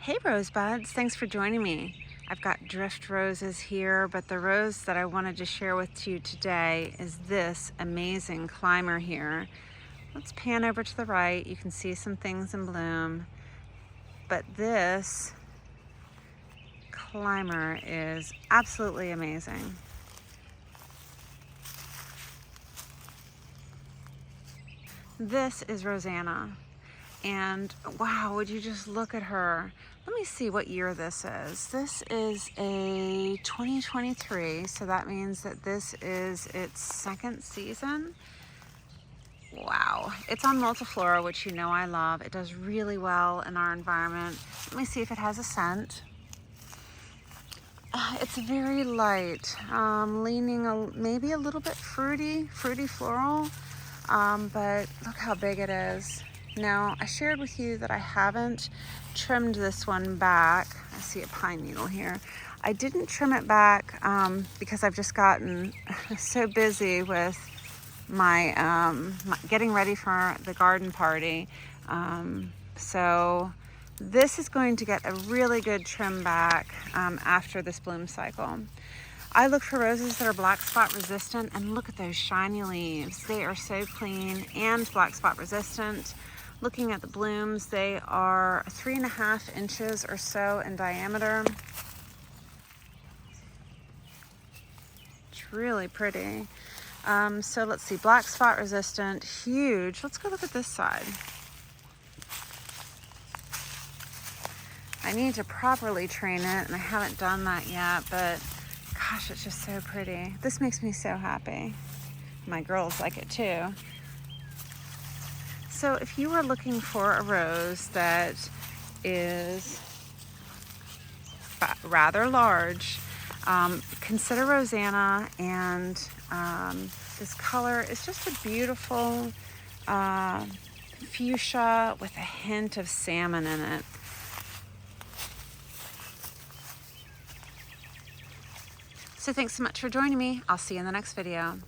Hey Rosebuds, thanks for joining me. I've got drift roses here, but the rose that I wanted to share with you today is this amazing climber here. Let's pan over to the right. You can see some things in bloom, but this climber is absolutely amazing. This is Rosanna. And wow, would you just look at her? Let me see what year this is. This is a 2023, so that means that this is its second season. Wow, it's on multiflora, which you know I love. It does really well in our environment. Let me see if it has a scent. It's very light, leaning maybe a little bit fruity floral, but look how big it is. Now, I shared with you that I haven't trimmed this one back. I see a pine needle here. I didn't trim it back because I've just gotten so busy with my getting ready for the garden party. So this is going to get a really good trim back after this bloom cycle. I look for roses that are black spot resistant, and look at those shiny leaves. They are so clean and black spot resistant. Looking at the blooms, they are 3.5 inches or so in diameter. It's really pretty. So let's see, black spot resistant, huge. Let's go look at this side. I need to properly train it, and I haven't done that yet, but gosh, it's just so pretty. This makes me so happy. My girls like it too. So if you are looking for a rose that is rather large, consider Rosanna, and this color is just a beautiful fuchsia with a hint of salmon in it. So thanks so much for joining me. I'll see you in the next video.